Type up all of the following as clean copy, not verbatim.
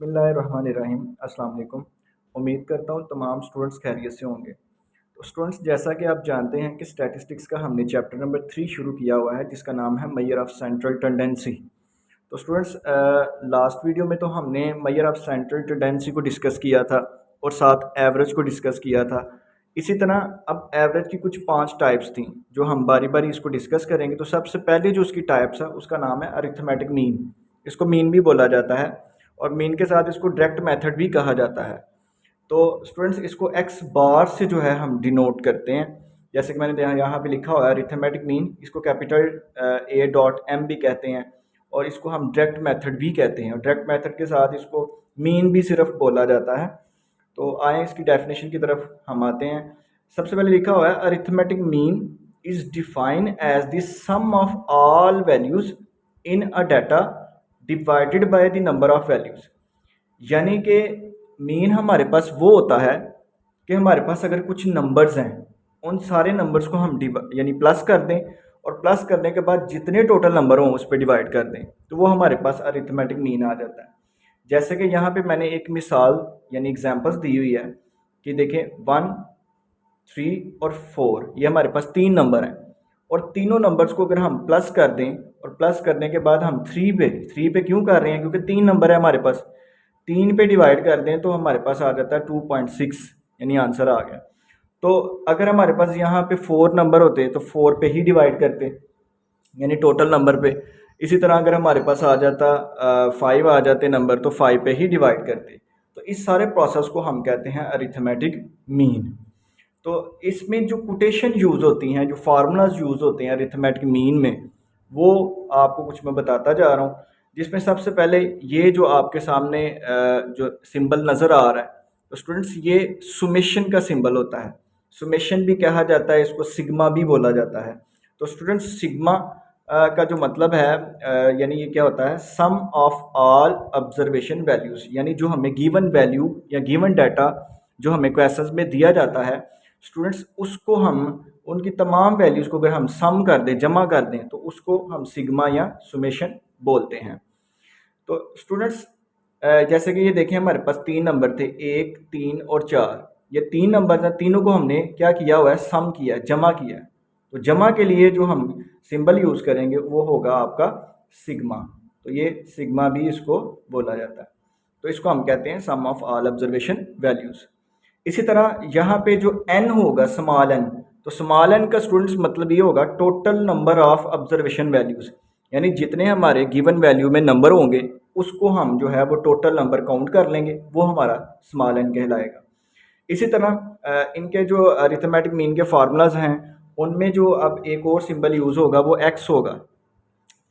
बिस्मिल्लाहिर्रहमानिर्रहीम। अस्सलाम वालेकुम। उम्मीद करता हूँ तमाम स्टूडेंट्स खैरियत से होंगे। तो स्टूडेंट्स, जैसा कि आप जानते हैं कि स्टैटिस्टिक्स का हमने चैप्टर नंबर 3 शुरू किया हुआ है, जिसका नाम है मेजर ऑफ सेंट्रल टेंडेंसी। तो स्टूडेंट्स, लास्ट वीडियो में तो हमने मेजर ऑफ सेंट्रल टेंडेंसी को डिस्कस किया था और साथ एवरेज को डिस्कस किया था। इसी तरह अब एवरेज की कुछ 5 टाइप्स थी जो हम बारी बारी इसको डिस्कस करेंगे। तो सबसे पहले जो उसकी टाइप्स है उसका नाम है अरिथमेटिक मीन। इसको मीन भी बोला जाता है और मीन के साथ इसको डायरेक्ट मेथड भी कहा जाता है। तो स्टूडेंट्स, इसको एक्स बार से जो है हम डिनोट करते हैं। जैसे कि मैंने यहाँ पे लिखा हुआ है अरिथमेटिक मीन, इसको कैपिटल A.M भी कहते हैं और इसको हम डायरेक्ट मेथड भी कहते हैं। और डायरेक्ट मेथड के साथ इसको मीन भी सिर्फ बोला जाता है। तो आए इसकी डेफिनेशन की तरफ हम आते हैं। सबसे पहले लिखा हुआ है arithmetic mean is define as the sum of all values in a data divided by the number of values. यानी कि मीन हमारे पास वो होता है कि हमारे पास अगर कुछ नंबर्स हैं, उन सारे नंबर्स को हम यानी प्लस कर दें और प्लस करने के बाद जितने टोटल नंबर हों उस पर डिवाइड कर दें, तो वो हमारे पास अरिथमेटिक मीन आ जाता है। जैसे कि यहाँ पे मैंने एक मिसाल यानी एग्जांपल्स दी हुई है कि देखें 1, 3 और 4, ये हमारे पास 3 नंबर हैं और तीनों नंबर्स को अगर हम प्लस कर दें और प्लस करने के बाद हम 3 पे क्यों कर रहे हैं, क्योंकि 3 नंबर है हमारे पास, 3 पे डिवाइड कर दें तो हमारे पास आ जाता है 2.6, यानी आंसर आ गया। तो अगर हमारे पास यहाँ पे 4 नंबर होते तो 4 पे ही डिवाइड करते, यानी टोटल नंबर पे। इसी तरह अगर हमारे पास आ जाता 5 आ जाते नंबर तो 5 पे ही डिवाइड करते। तो इस सारे प्रोसेस को हम कहते हैं अरिथमेटिक मीन। तो इसमें जो कोटेशन यूज़ होती हैं, जो फार्मूलाज यूज़ होते हैं अरिथमेटिक मीन में, वो आपको कुछ मैं बताता जा रहा हूँ। जिसमें सबसे पहले ये जो आपके सामने जो सिंबल नज़र आ रहा है, तो स्टूडेंट्स ये सुमेशन का सिंबल होता है। सुमेशन भी कहा जाता है, इसको सिग्मा भी बोला जाता है। तो स्टूडेंट्स, सिग्मा का जो मतलब है यानी ये क्या होता है, सम ऑफ ऑल ऑब्जर्वेशन वैल्यूज़। यानी जो हमें गिवन वैल्यू या गिवन डाटा जो हमें क्वेश्चंस में दिया जाता है स्टूडेंट्स, उसको हम उनकी तमाम वैल्यूज़ को अगर हम सम कर दें, जमा कर दें, तो उसको हम सिग्मा या सुमेशन बोलते हैं। तो स्टूडेंट्स, जैसे कि ये देखें हमारे पास 3 नंबर थे, 1, 3 और 4। ये 3 नंबर हैं, तीनों को हमने क्या किया हुआ है, सम किया है, जमा किया है। तो जमा के लिए जो हम सिंबल यूज़ करेंगे वो होगा आपका सिग्मा। तो ये सिग्मा भी इसको बोला जाता है। तो इसको हम कहते हैं सम ऑफ ऑल ऑब्जर्वेशन वैल्यूज़। इसी तरह यहाँ पे जो n होगा, स्मॉल n, तो स्मॉल n का स्टूडेंट्स मतलब ये होगा total number of observation values. यानी जितने हमारे गिवन वैल्यू में नंबर होंगे उसको हम जो है वो टोटल नंबर काउंट कर लेंगे, वो हमारा स्मॉल n कहलाएगा। इसी तरह इनके जो अरिथमेटिक मीन के फार्मूलाज हैं उनमें जो अब एक और सिंबल यूज़ होगा वो x होगा।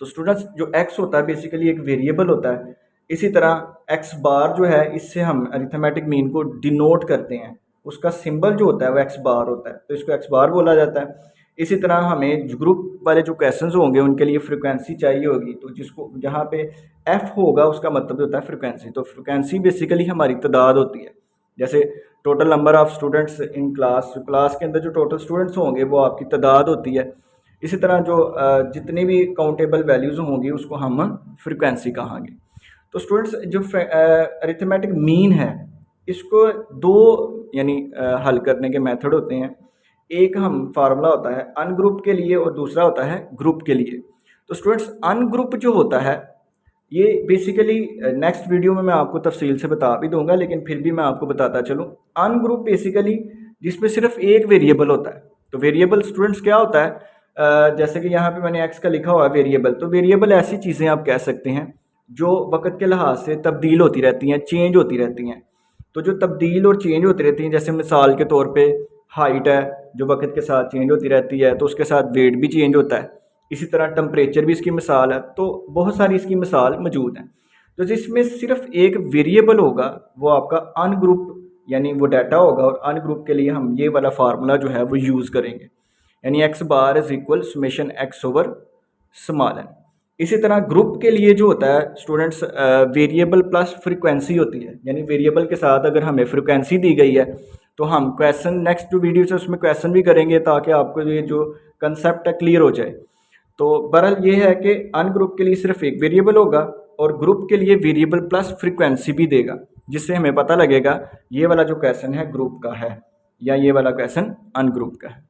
तो स्टूडेंट्स, जो x होता है बेसिकली एक वेरिएबल होता है। इसी तरह x बार जो है, इससे हम अरिथमेटिक मीन को डिनोट करते हैं, उसका सिंबल जो होता है वो x बार होता है, तो इसको x बार बोला जाता है। इसी तरह हमें ग्रुप वाले जो क्वेश्चंस होंगे उनके लिए फ्रिक्वेंसी चाहिए होगी, तो जिसको जहाँ पे f होगा उसका मतलब होता है फ्रिक्वेंसी। तो फ्रिक्वेंसी बेसिकली हमारी तादाद होती है। जैसे total number of students in class, class के अंदर जो टोटल स्टूडेंट्स होंगे वो आपकी तादाद होती है। इसी तरह जो जितनी भी काउंटेबल वैल्यूज़ होंगी उसको हम फ्रिक्वेंसी कहांगे। तो स्टूडेंट्स, जो अरिथमेटिक मीन है इसको दो यानी हल करने के मेथड होते हैं। एक हम फार्मूला होता है अनग्रुप के लिए और दूसरा होता है ग्रुप के लिए। तो स्टूडेंट्स, अनग्रुप जो होता है ये बेसिकली नेक्स्ट वीडियो में मैं आपको तफसील से बता भी दूंगा, लेकिन फिर भी मैं आपको बताता चलूँ। अनग्रुप बेसिकली जिसमें सिर्फ एक वेरिएबल होता है। तो वेरिएबल स्टूडेंट्स क्या होता है, जैसे कि यहाँ पे मैंने x का लिखा हुआ है वेरिएबल। तो वेरिएबल ऐसी चीज़ें आप कह सकते हैं जो वक्त के लिहाज से तब्दील होती रहती हैं, चेंज होती रहती हैं। तो जो तब्दील और चेंज होती रहती हैं, जैसे मिसाल के तौर पे हाइट है जो वक्त के साथ चेंज होती रहती है, तो उसके साथ वेट भी चेंज होता है। इसी तरह टेम्परेचर भी इसकी मिसाल है। तो बहुत सारी इसकी मिसाल मौजूद हैं। तो जिसमें सिर्फ एक वेरिएबल होगा वो आपका अनग्रुप यानी वो डाटा होगा, और अनग्रुप के लिए हम ये वाला फार्मूला जो है वो यूज़ करेंगे, यानी x bar is equal summation x over small n। इसी तरह ग्रुप के लिए जो होता है स्टूडेंट्स, वेरिएबल प्लस फ्रिक्वेंसी होती है। यानी वेरिएबल के साथ अगर हमें फ्रिक्वेंसी दी गई है तो हम क्वेश्चन नेक्स्ट जो वीडियो से उसमें क्वेश्चन भी करेंगे ताकि आपको ये जो कंसेप्ट है क्लियर हो जाए। तो बहरहाल ये है कि अनग्रुप के लिए सिर्फ एक वेरिएबल होगा और ग्रुप के लिए वेरिएबल प्लस फ्रीक्वेंसी भी देगा, जिससे हमें पता लगेगा ये वाला जो क्वेश्चन है ग्रुप का है या ये वाला क्वेश्चन अनग्रुप का है।